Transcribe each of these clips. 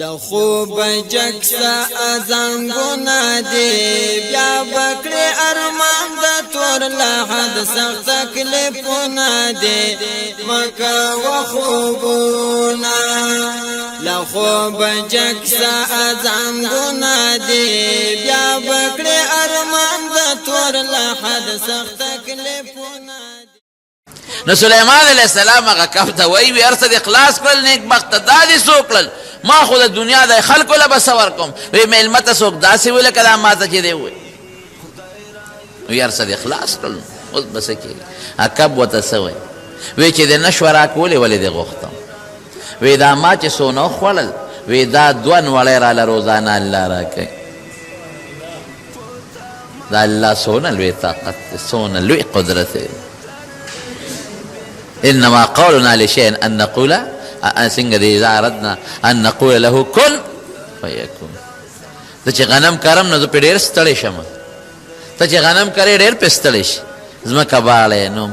لخوب جکسا ازنگونا دی بیا بکڑی ارمان دا تور لحد سخت تکلیفونا دی مکا و خوبونا لخوب جکسا ازنگونا دی بیا بکڑی ارمان دا تور لحد سخت تکلیفونا دی. نو سلیمان علیہ السلام اگا کفتا وی ارسد اخلاص کل نیک بخت دادی سوکلل ما خود دنیا دا خلقو لبسور کم وی میلمت سوک داسی وی لکدا ماتا چی دے ہوئے وی ارسد اخلاص کل اس بسکی اکب و تسوی وی چی دے نشورا کولی ولی دے غختم وی دا ما چی سونو خولل وی دا دوان ولی را لروزانا اللہ را کئی دا اللہ سونل وی طاقت سونل وی قدرت انما قولنا لشيء ان نقول سنگ دی اذا اردنا ان نقول له كن فيكون. ته چې غنم کرم نو په ډېر ستړی شم، ته چې غنم کرې ډېر په ستړی شي، ځمکه باړې نو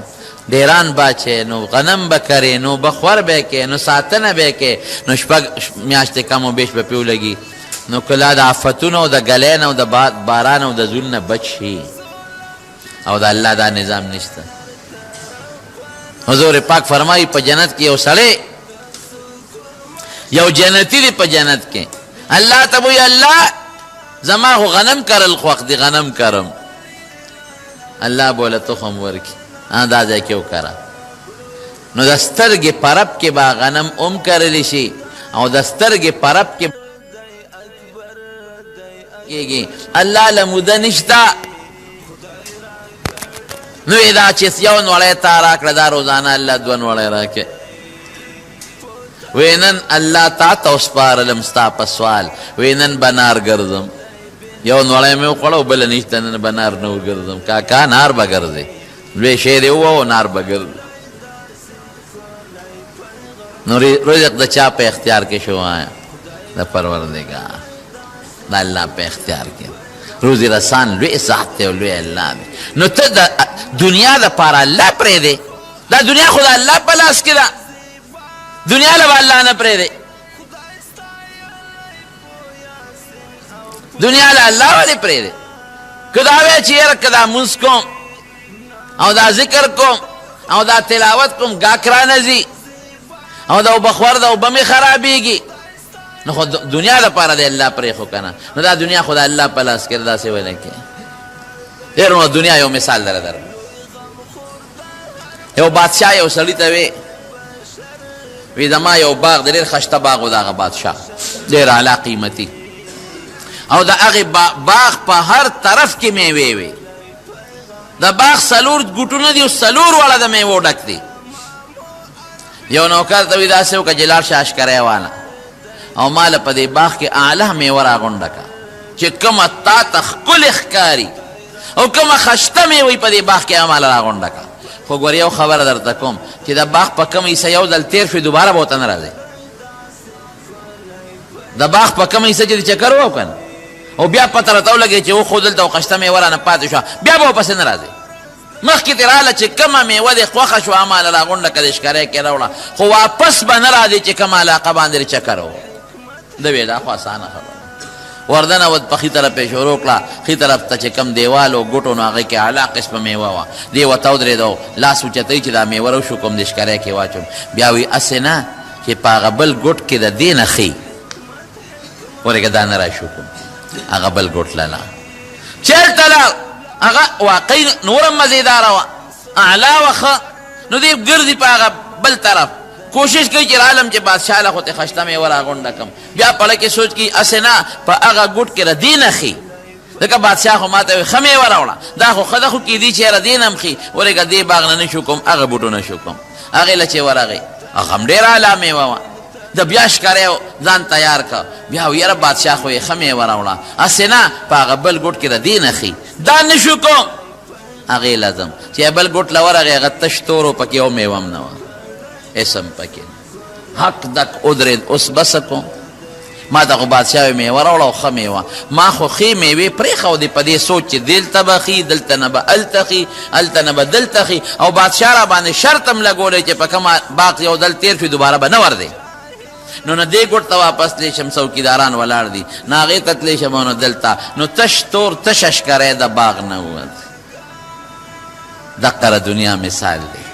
ډېران باچې نو غنم به کرې نو بخور به کې نو ساتنه به کې نو شپږ میاشتې کم و بیش به پې ولګي نو کله د آفتونو او د ګلۍ نه او د باران او د زول نه بچ شي او د الله دا نظام نشته. حضور پاک فرمائی پا جنت کی یو سڑے یو جنتی دی پا جنت کے اللہ تبوی اللہ زما خو غنم کرل خوخ دی غنم کرم اللہ بولا تخم ورکی دا جا کیو کرا نو دسترگی پرب کے با غنم کرلی شی او دسترگی پرب کے اللہ لمودہ نشتا نو ادا چیس یو نوڑے تا راکڑا دا روزانہ اللہ دو نوڑے راکے وینن اللہ تا توسپارلم ستا پسوال وینن بنار گردم یو نوڑے میں اقڑو بلا نیشتنن بنار نو گردم کاکا نار با گردے لوے شیر ہوا نار با گرد نو رزق دا چا پہ اختیار کے شو آیا دا پروردگار دا اللہ پہ اختیار کے روزی رسان لوی ساعت و لوی اللہ دے نو تا دا دنیا دا پارا اللہ پرے دے دا دنیا خدا اللہ پلاس کی دا دنیا لبا اللہ نا پرے دے دنیا لبا اللہ والی پرے دے کدا وے چیر کدا منس کم او دا ذکر کم او دا تلاوت کم گاکرانزی او دا بخور دا بمی خرابی گی نو خود دنیا دا پارا دے اللہ پرے خو کنا نو دا دنیا خدا اللہ پلاس کردہ سے وے لکے دیر نو دنیا یو مثال در در یو بادشاہ یو سڑی تا وی دما یو باغ دیر خشتا باغ دا غا بادشاہ دیر علا قیمتی او دا اغی باغ پا ہر طرف کی میوے وی دا باغ سلور گٹو ندی سلور والا دا میوو ڈک دی یو نوکر تا وی دا سیو کا جلال شاش کرے وانا او مال پا دی باغ کی آلہ میورا گنڈکا چی کم تا تخکل اخکاری او کم خشتا میوی پا دی باغ کی آمال را گنڈکا خو گوری یو خبر در تکم چی دا باغ پا کم ایسا یو دل تیر شوی دوبارہ بوتا نرازے دا باغ پا کم ایسا چی چکر ہو کن او بیا پتا رتاو لگے چی او خودل تا خشتا میورا نپاتی شوا بیا باو پس نرازے مخ کی تیرالا چی کم میوہ دی خوخ شو آمال را گنڈکا دشکرے کی روڑا خو واپس با نرازے چی کم علاقہ باندر چکر ہو دوی دا خو آسانا خبر وردن ود پا خی طرف پیشو روکلا خی طرف تا چکم دیوالو گوٹو نو آگے کے علا قسم میوہ دیو تاو درے دو لاس وچتای چی دا میوہ رو شکم دشکرے کے واچم بیاوی اسنا چی پا غبل گوٹ کے دا دین خی ورگا دا نرا شکم اغبل گوٹ للا چل تلا اغا واقعی نورم مزیدارا اعلا وخا نو دیب گردی پا غبل طرف کوشش کی چی عالم چی بادشاہ لخو تی خشتا میں ورا گونڈا کم بیا پڑا کے سوچ کی اسنا پا اغا گوٹ کے ردین خی دکا بادشاہ خو ماتا وی خمی ورا وڑا دا خو خدا خو کی دی چی ردینم خی ورگا دی باغ نشو کم اغا بوٹو نشو کم اغی لچی ورا گئی اغم دیر علامی ووا دا بیاش کرے زان تیار کا بیاو یر بادشاہ خو خمی ورا وڑا اسنا پا اغا بل گوٹ کے ردین خی دا نشو کم اغی لازم چی بل گوٹ لورا گئی اغا تشتورو پا کیو میوام نوا اسم پکے حق دک ادرد اس بسکو ما دا خو بادشاہ میوہ روڑا خو میوہ ما خو خی میوی پریخو دی پا دی سوچ دل تبا خی دل تنبا التخی التنبا دل تخی او بادشاہ را باندے شرطم لگو لے چے پا کما باق یو دل تیر فی دوبارہ با نور دے نو نه دې ګوټ ته واپس تلی شم څوکیداران ولاړ دي نه هغې ته تلی شم او نه دلته نو تش تور تش اشکری د باغ نه ووت دقه دنیا مثال دی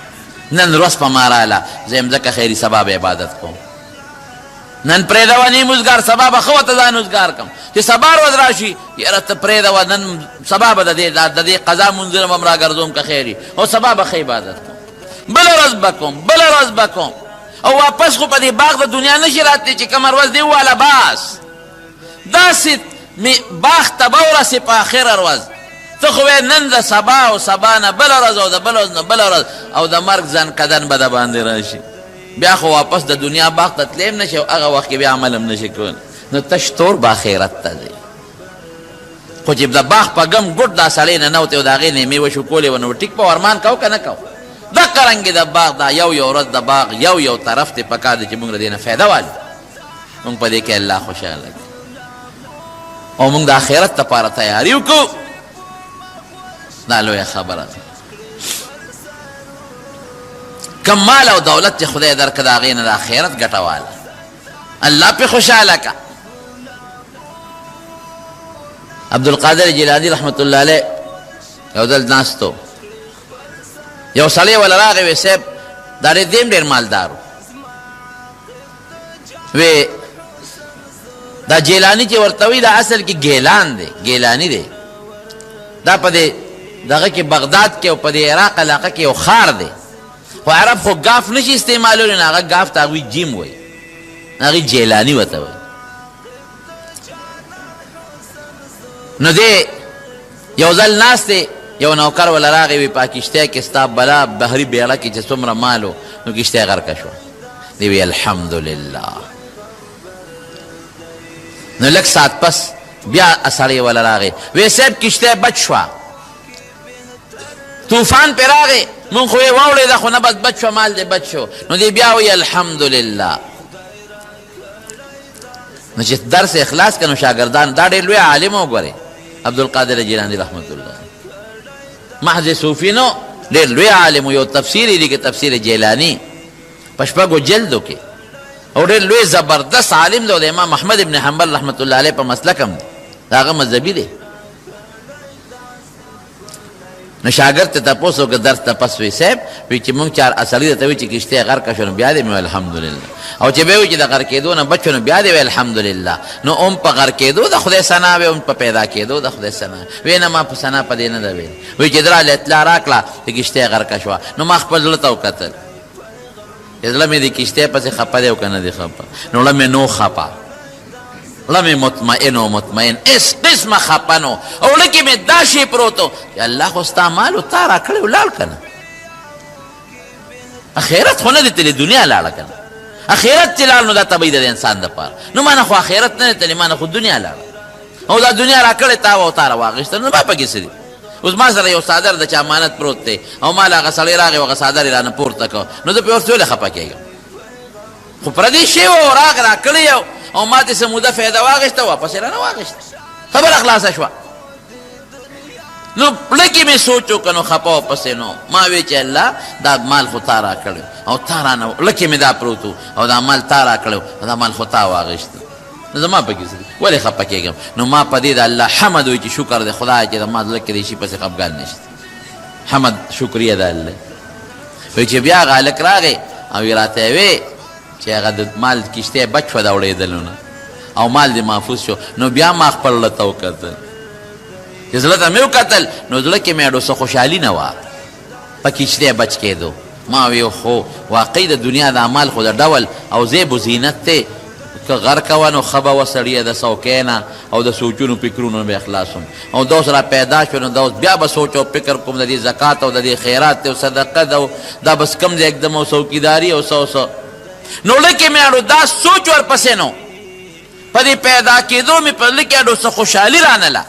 نن ورځ په ما راله زه یم ځکه خیري سبا به عبادت کوم نن پرېږدوه نیموزګار سبا به ښه ورته ځان اوزګار کړم چې سبا ورځ راشي یاره ته پرېږدوه نن سبا به د دې قضا مونځونه به م راګرځوم که خیر او سبا به ښه عبادت کوم بله ورځ به کوم بله ورځ به کوم او واپس خو په دې باغ د دنیا نشي راتلی چې کومه ورځ دې وواله بس داسې باغ ته به ورسې په آخره ورځ ته خو نن د سبا او سبا نه بله ورځ او د بله ورځ نه بله ورځ او د مرګ ځنکدن به د باندې راشي بیا خو واپس د دنیا باغ ته تلیم نشي او هغه وخت کې بیا عمل هم نشي کولی نو تش تور به آخرت ته ځي خو چې د باغ په ګم ګوټ دا سړی نه نوتې او د هغې نه یې میوه شکولې وه نو ټیک په ورمان کو که نه کو دقه رنګې د باغ دا یو ورځ د باغ یو طرف ته پکار دی چې موږ له دې نه فایده والو موږ په دې کې الله خوشحاله کړي او موږ د آخرت دپاره تیاري وکړو دا لویه خبره ده کم مال او دولت چې خدای درکړه د هغې نه د آخرت ګټه واله الله پې خوشحاله که عبدالقادر جیلانی رحمت الله علیه یو ځل ناستو یو سړی وله راغی وی صاحب دا دیم ډېر مالدار وی دا جیلانی چې ورته وی دا اصل کې ګیلان دی ګیلانی دی دا په دې دغه کې بغداد کې او په دې عراق علاقه کې یو ښار دی خو عرب خو ګاف نشي استعمالولی نو هغه ګاف ته هغوی جیم وی هغې جیلاني ورته وی نو دی یو ځل ناست دی یو نوکر وله راغی وی په کشتۍ کې ستا بلا بحري بیړه کې چې څومره مالو نو کشتۍ غرقه شوه دی وی الحمدلله نو لږ ساعت پس بیا سړی وله راغی وی صاحب کشتۍ بچ شوه طوفان پې راغی مونږ خو یې واوړېده خو نه بس بچ شوه مال دې بچ شو نو دی بیا وی الحمدلله نو چې درس اخلاص که نو شاګردان دا ډېر لوی عالم وګورئ عبدالقادر جیلانی رحمت الله محض صوفي نو ډېر لوی عالم یو تفسیر یې لیکي تفسیر جیلانی په شپږو جلدو کې او ډېر لوی زبردست عالم دی او د امام احمد ابن حنبل رحمت الله علیه په مسلک هم دی د هغه مذهبي دی نو شاګرد ته تپوس وکړه درس ته پس وی صاحب وی چې مونږ چار اصلي درته وی چې کشتۍ غرقه شو نو بیا دې مې الحمدلله او چې به وی چې د غرق کېدو نه بچ شو نو بیا دې وی الحمدلله نو هم په غرق کېدو د خدای ثنا وی هم په پیدا کېدو د خدای ثنا وی نه ما په ثنا په دې نه ده ویل وی چې دراله اطلاع راکړه چې کشتۍ غرقه شوه نو ما خپل زړه ته وکتل چې زړه مې د کشتۍ پسې خفه دی او که نه دی خفه نو زړه مې نو خفه لمې مطمئن و مطمئن اس قسمه خفه نو او لکې مې دا شی پروتو چې الله خو ستا مال و تا را کړی ولاړ که نه اخرت خو نه دی تللی دنیا لاړه که نه اخرت چې لاړ نو دا طبعي ده د انسان دپاره نو ما نه خو اخرت نه دی تللی ما نه خو دنیا لاړه او دا دنیا را کړې تا و تا را واخېسته نو ما پکې څه دي اوس ما سره یو څادر د چا امانت پروت دی او ما له هغه سړی راغی هغه څادر یې رانه پورته کړ نو زه پې ورته ولې خفه کېږم خو پردي شی و راغ را کړی یو او ما ته څه موده فایده واخېسته واپس یې رانه واخېسته خبره خلاصه شوه نو لکې مې سوچ وکړه نو خفه واپسې نو ما وی چې الله دا مال خو تا را کړی او تا رانه لکې مې دا پروت او دا مال تا را کړی او دا مال خو تا واخېسته نو زما پکې څه ولې خفه کېږم نو ما په دې د الله حمد وایي چې شکر دی خدای چې د ما زړه کې دې شي پسې خفګان نشته حمد شکریه ده الله وایي چې بیا هغه هلک راغی او یې راته وی چې هغه د مال کشتۍ بچ شوه د اورېدلو نه او مال دې محفوظ شو نو بیا ما خپل زړه ته وکتل چې زړه ته مې وکتل نو زړه کې مې ډوسه خوشحالي نه وه په کشتۍ بچ کېدو ما وی خو واقعي د دنیا د اعمال خو د ډول او زیب و زینت دی که غرقه وه نو ښه به وه سړیه د څوکۍ نه او د سوچونو فکرونو به اخلاص وم او دا اوس را پیدا شو نو دا اوس بیا به سوچ او فکر کوم د دې زکات او د دې خیرات دی او صدقه ده دا بس کم دی اکدم او څوکیداري او څه نو لکې مې اړو دا سوچ ورپسې نو په دې پیدا کېدو مې په لکې اړو څه خوشحالي رانله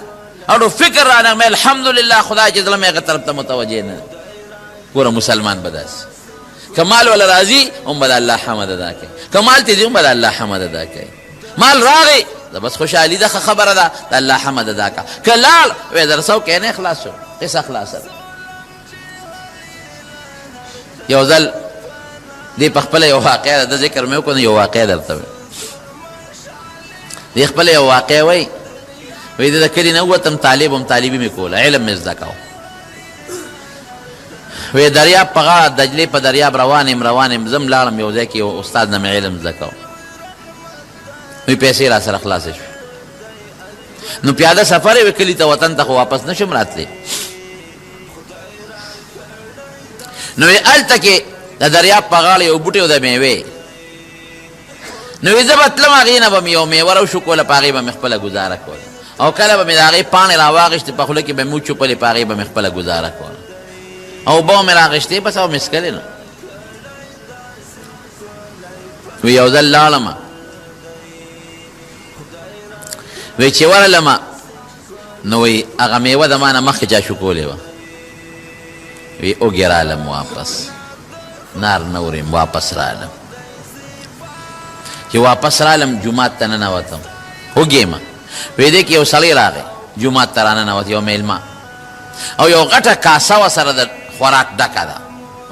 اړو فکر رانه مې الحمدلله خدای چې زړه مې هغه طرف ته متوجه نه ګوره مسلمان به داسې که مال ولا راځي هم به د الله حمد ادا کوي که مال ته ځي هم به د الله حمد ادا کوي مال راغی دا بس خوشحالي ده ښه خبره ده د الله حمد ادا کړه که لاړ وی در څوکۍ نه خلاص شو قصه خلاصه ده یو ځل دې په خپله یو واقعه ده د ذکر مې وکړو یو واقعه درته دی خپل یو واقع وی د کلي نه ووتم طالبي مې کوله علم مې زده کوه وی دریاب په غاړه دجلې په دریاب روان یم زم لاړم یو ځای کې یو استاد نه مې علم زده کوه وی پیسې را سره خلاصې شوې نو پیاده سفر یې کلي ته وطن ته خو واپس نشم راتلی نو وی هلته کې د دریاب په غاړه یو بوټی و د میوې نو وی زه به تلم هغې نه به مې یو میوه راوشکوله په هغې به مې خپله ګزاره کوله او کله به مې د هغې پاڼې راواغېشتې په خوله کې به مې وچوپلې په هغې به مې خپله ګزاره کوله او اوبه مې راغېشتې بس او مې څکلې نو وی یو ځل لاړم وی چې ورغلم نو وی هغه میوه د ما نه مخکې چا شکولې وه وی اوږې رالم واپس نار نه وریم واپس رالم چې واپس رالم جومات ته ننوتم اوږې ما وی دی کې یو سړی راغی جومات ته راننوت یو میلمه او یو غټه کاسه وه سره د خوراک ډکه ده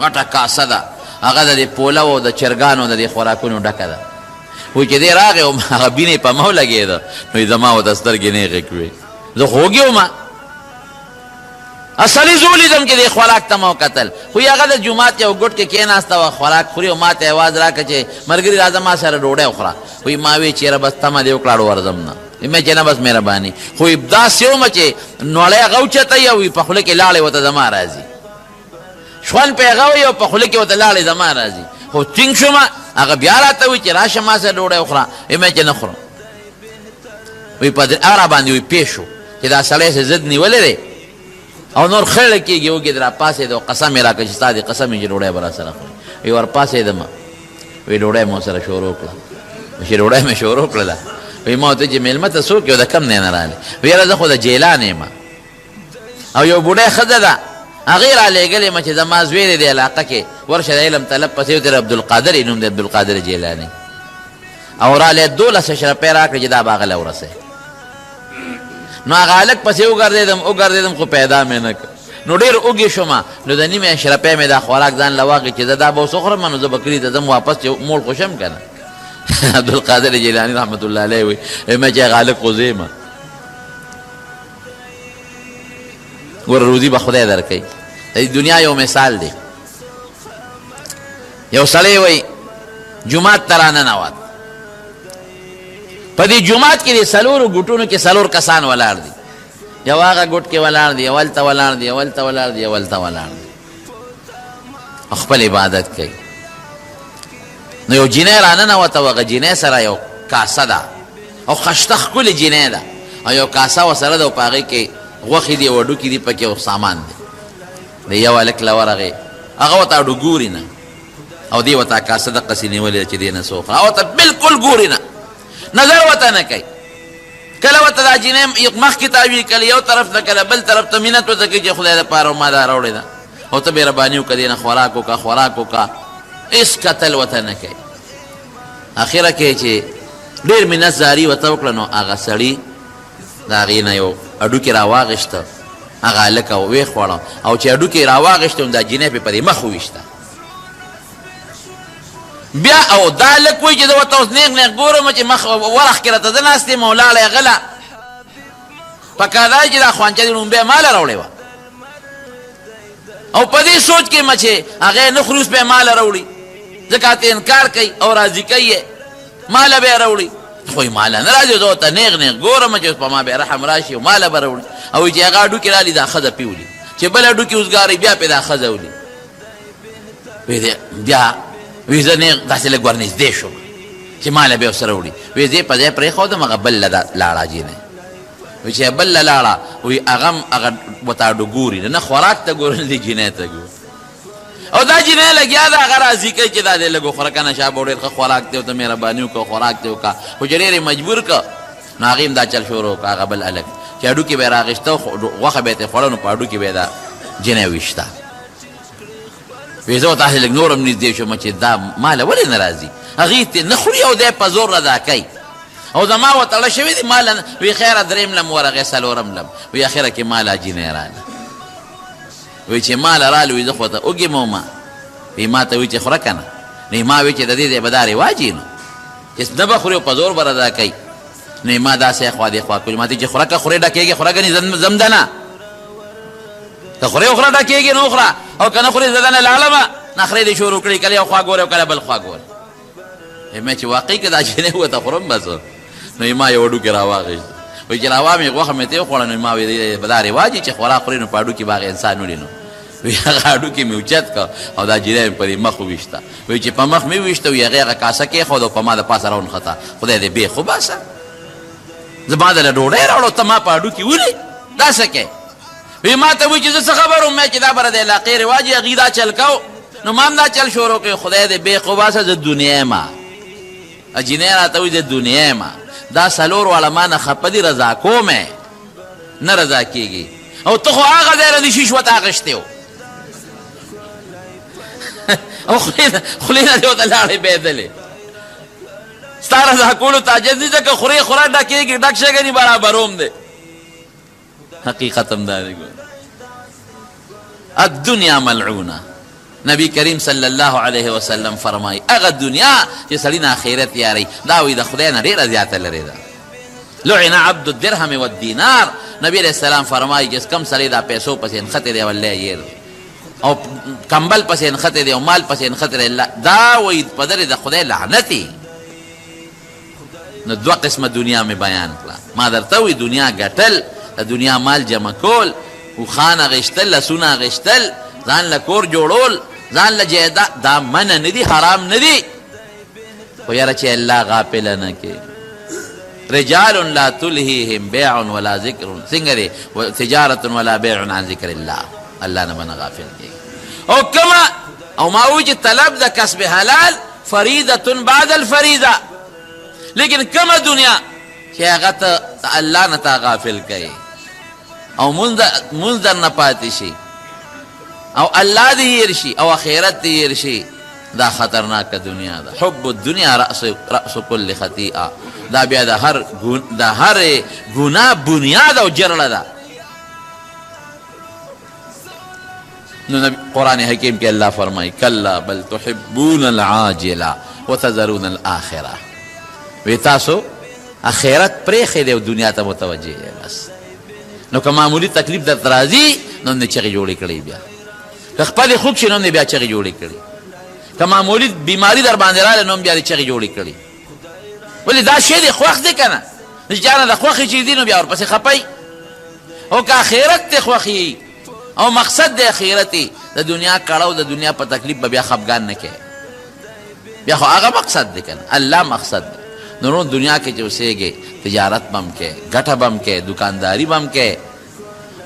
غټه کاسه ده هغه د دې پولو د چرګانو د دې خوراکونو ډکه ده وی چې دی راغی او هغه بینې په ما ولګېده نو زما ورته سترګې نیغې کړې زه خو وږې وم اصلي زه ولیدم چې دې خوراک ته ما وکتل خو هغه د جومات یو ګوټ کې کېناسته وه خوراک خوري او ما ته اواز راکړه چې ملګري راځه ما سره ډوډۍ وخوره وی ما وی چېره بس تمه دې وکړه ورځم نه مې چې نه بس مهرباني خو داسې ومه چې نوړی هغه اوچته او په خوله کې لاړې ورته زما راځي شخوند پې هغه وي او په خوله کې ورته لاړې زما راځي خو ټینګ شومه هغه بیا راته وی چې راشه ما سره ډوډۍ وخوره مې چې نه خورم وی په هغه راباندې وی پېښ شو چې دا سړی چې ضد نیولی دی او نور خیړه کېږي وږې د راپاسېد او قسم یې راکړه چې ستا دې قسم یې چې ډوډۍ به راسره خوري وی ورپاسېدم وی ډوډۍ مو سره شروع کړه چې ډوډۍ مې شروع کړله وی ما ورته چې مېلمه ته څوک یو د کم دی نه راغلی وی یاره زه خو د جیلان یم او یو بوډۍ ښځه ده هغې رالېږلې یم چې زما زوی دی د علاقه کې ورشه د علم طلب پسې وتېر عبدالقادر یې نوم دی عبدالقادر جیلاني او رالې 12 شرپۍ راکړې چې دا به هغه له ورسوي نو هغه هلک پسې وګرځېدم خو پیدا مې نه کړ نو ډېر اوږې شومه نو د نیمې شرپۍ مې دا خوراک ځان له واخلې چې زه دا به اوس وخورم نو زه به کلي ته ځم واپس چې موړ خو شم که نه عبدالقادر جیلانی رحمت الله علیه وی ما چې هغه هلک خو زه یم ګوره روزي به خدای درکوي د دنیا یو مثال دی یو سړی وی جومات ته راننوت په دې جومات کې د څلورو ګوټونو کې 4 کسان ولاړ دي یو هغه ګوټ کې ولاړ دي یو هلته ولاړ دي یو هلته ولاړ دي یو هلته ولاړ دي خپل عبادت کوي نو یو جینۍ راننوته و هغه جینۍ سره یو کاسه ده او خشته ښکلې جینۍ ده او یو کاسه ورسره ده او په هغې کې غوښې دي او هډوکي دي پکې او سامان دی د یو هلک له ورغې هغه ورته هډو ګوري نه او دې ورته کاسه دقسې نیولې ده چې دې نه څه وخوره هغه ورته بلکل ګوري نه نظر ورته نه کوي کله ورته دا جینۍ مخکې تاوي کله یو طرف ته کله بل طرف ته مینت ورته کوي چې خدای دپاره ما دا راوړې ده او ته مهرباني وکړه دې نه خوراک وکړه هېڅ کتل ورته نه کوي اخره کې چې ډېر منت زاري ورته وکړه نو هغه سړي د هغې نه یو هډوکې راواغېسته هغه هلکه ویې خوړه او چې هډوکې یې راواغېسته نو دا جینۍ پې په دې مخ وویشته بیا او دا هلک وایي چې زه ورته اوس نیغ ګورم چې مخ ورخ کې راته زه ناست یم او لاړی غله پکار دا چې دا خوانچه دې لومبۍ ماله راوړې وه او په دې سوچ کې مه چې هغې نه خوري اوس به یې ماله راوړي ځکه ته انکار کوي او راضي کوي یې ماله به یې راوړي خو یې ماله نه راځي زه ورته نیغ ګورم چې اوس په ما به رحم راشي او ماله به راوړي او وایي چې هغه هډوکې رالي دا ښځه پې ولي چې بل هډوکې اوسګاري بیا پې دا ښځه ولي بیا وی زه نیغ داسې لږ ورنږدې شوم چې ماله به یې ورسره وړي وی زه یې په ځای پرېښودم هغه بل له لاړه جینۍ وی چې بل له لاړه وی هغه هم هغه ورته هډو ګوري نه خوراک ته ګوري نه دې جینۍ ته ګوري او دا جینۍ لګیا ده هغه راضي کوي چې دا دې لږ وخوره که نه شا به ډېر ښه خوراک دی ورته مهرباني وکړه خوراک دې وکړه خو چې ډېر یې مجبور کړه نو هغې هم دا چل شروع کړه هغه بل هلک چې هډوکې به یې راغېسته غوښه به یې ترې خوړه نو په هډوکې به یې دا جینۍ ویشته وی زه ورته هسې لږ نور هم نږدې شوم چې دا ماله ولې نه راځي هغې ته نه خوري او دی په زور ردا کوي او زما وتړه شوي دي ماله وی خیره درېیم لم ورغې څلورم لم وی اخره کې ماله جینۍ راله وی چې ماله راله وی زه خو ته اوږې مومه وی ما ته وی چې خوره که نه نو ما وی چې د دې ځای به دا رواج نو چې نه به خوري او په زور به ردا کوي نو ما داسې خوا دې خوا کولي ما ته چې خوره که خورې ډکېږي خوره ګنې زمدنه که خورې وخوره ډکېږي نو وخوره او که نه خورې زدنه لاړمه نخرې دې شروع کړي کله یو خوا ګورې او کله بل خوا ګورې مې چې واقعي که دا جینۍ وته خورم بس نو ما یو وډوکې راواخېست وایي چې راوا مې غوښه مې ته وخوړه نو ما وایي دا رواج چې خورا خورې نو په هډوکي به هغه انسان وړي نو وی هغه هډوکي مې اوچت کړه او دا جینۍ مې پرې مخ وویشته وایي چې په مخ مې وویشته وي هغې هغه کاسه کېښود او په ما د پاسه راونښته خدای دې بې خو باسه زما دله ډوډۍ راوړو ته ما په هډوکي ولې دا څه کې وی ما ته وایي چې زه څه خبر وم چې دا بره د علاقې رواج یې هغې دا چل کو نو ما هم دا چل شروع کړي خدای دې بې خو باسه زه دنیا یم جینۍ راته وایي زه دنیا یم دا څلور واړه ما نه خفه دي رضا کوم نه رضا کېږي او ته خو هغه ځای نه دې شیش ورته اخیستی و او خولې نه دې ورته لاړې بېدلې ستا رضا کولو ته عاجز دي ځکه خورې خوره ډکېږي ډک شګني برابروم دی حقیقت هم دا دی الدنیا ملعونه نبی کریم صلی الله علیه وسلم فرمای هغه دنیا چې سړي نه آخرت یاري دا وایي د خدای نه ډېره زیاته لرې ده لعن عبد الدرهم والدینار نبی علیہ السلام فرمای چې کم سړی دا پیسو پسې نښتې دی والله یې او کمبل پسې نښتې دی او مال پسې نښتې دی دا وایي په درې د خدای لعنتي نو دوه قسمه دنیا مې بیان کړه ما درته وایي دنیا ګټل د دنیا مال جمع کول اوښان اخیستل لسونه اخیستل ځان له کور جوړول ځان له جایداد دا منع نه دي حرام نه دي خو یاره چې الله غافله نه کې رجال لا تلهیهم بیع ولا ذکر څنګه دی تجارت ولا بیع عن ذکر الله الله نه به نه غافل کېږي او کما او ما وایي چې طلب د کسب حلال فریضة بعد الفریضه لیکن کما دنیا چې هغه ته الله نه تا غافل کوي او منځ در نه پاتې شي او الله دې هیر شي او آخرت دې هیر شي دا خطرناکه دنیا ده حب الدنیا رأس كل خطیئه دا بیا د هر ګناه بنیاد او جرړه ده نو قرآن حکیم کې الله فرمایي کلا بل تحبون العاجله وتذرون الاخره وی تاسو آخرت پرېښې دی او دنیا ته متوجه یې بس نو که معمولي تکلیف درته راځي نو هم دې چغې جوړې کړې بیا که خپلې خوږ شي نو هم دې بیا چغې جوړې کړې که معمولي بیماري در باندې راغله نو هم بیا دې چغې جوړې کړې ولې دا شی دې خوښ دی که نه چې چا نه د خوښې چیز دي نو بیا ورپسې خپئ او که آخرت دې خوښي او مقصد دې آخرت د دنیا کړه او د دنیا په تکلیف به بیا خفګان نه کوې بیا خو هغه مقصد دی که نه الله مقصد دی نو دنیا کې چې اوسېږې تجارت بم کې ګټه بم کې دکانداري بم کې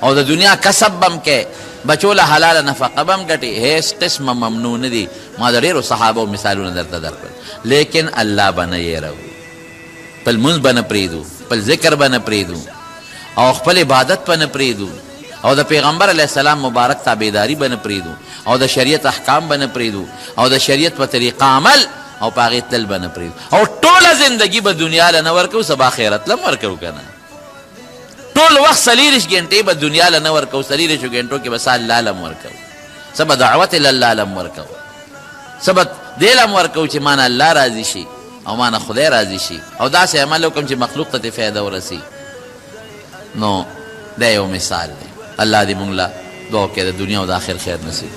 او د دنیا کسب بم کې بچو له حلاله نفقه بم ګټي هیڅ قسمه ممنوع نه دي ما د ډېرو صحابو مثالونه درته درکړل لیکن الله به نه یېروو خپل لمونځ به نه پرېږدو خپل ذکر به نه پرېږدو او خپل عبادت به نه پرېږدو او د پیغمبر علیه السلام مبارک تابعداري به نه پرېږدو او د شریعت احکام به نه پرېږدو او د شریعت په طریقه عمل او په هغې تل به نه پرېږدو او ټوله زندګي به دنیا له نه ورکوو سبا آخرت له هم ورکوو که نه ټول وخت 40 ګنټې به دنیا له نه ورکوو 40 ګنټو کې به څه الله له هم ورکوو څه به دعوت الله له هم ورکوو څه به دې له هم ورکوو چې ما نه الله راضي شي او ما نه خدای راضي شي او داسې عمل وکړم چې مخلوق ته ترې فایده ورسي نو دا یو مثال دی الله دې مونږ له دعا وکړي د دنیا او د آخر خیر نصیب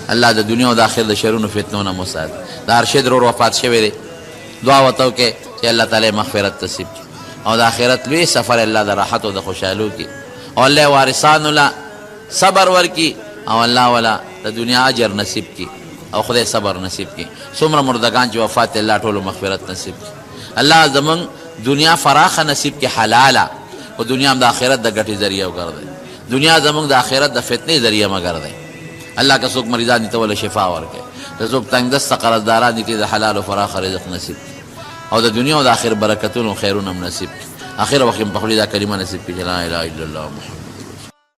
الله د دنیا او د آخر د شرونو فتنو نه مو ساتي د ارشد ورور وفات شوی دی دعا ورته وکړئ چې الله تعالی مغفرت نصیب کړي او د آخرت لوی سفر الله د راحت او د خوشحالو کړي او الله وارثانو له صبر ورکړي او الله والا د دنیا اجر نصیب کړي او خدای صبر نصیب کړي څومره مردگان چې وفات الله ټولو مغفرت نصیب کړي الله زمونږ دنیا فراخه نصیب کړي حلاله او دنیا هم د آخرت د ګټې ذریعه وګرځوي دنیا زمونږ د آخرت د فتنې ذریعه مه ګرځوي الله که څوک مریضان دي ته وله شفا ورکړي که څوک تنګ دسته قرضداران دي ته د حلال او فراخه رزق نصیب کړي او د دنیا او د آخر برکتونو خیرونه هم نصیب کړي آخر وخت په خپل دا کلمه نصیب کړي لا اله الا الله محمد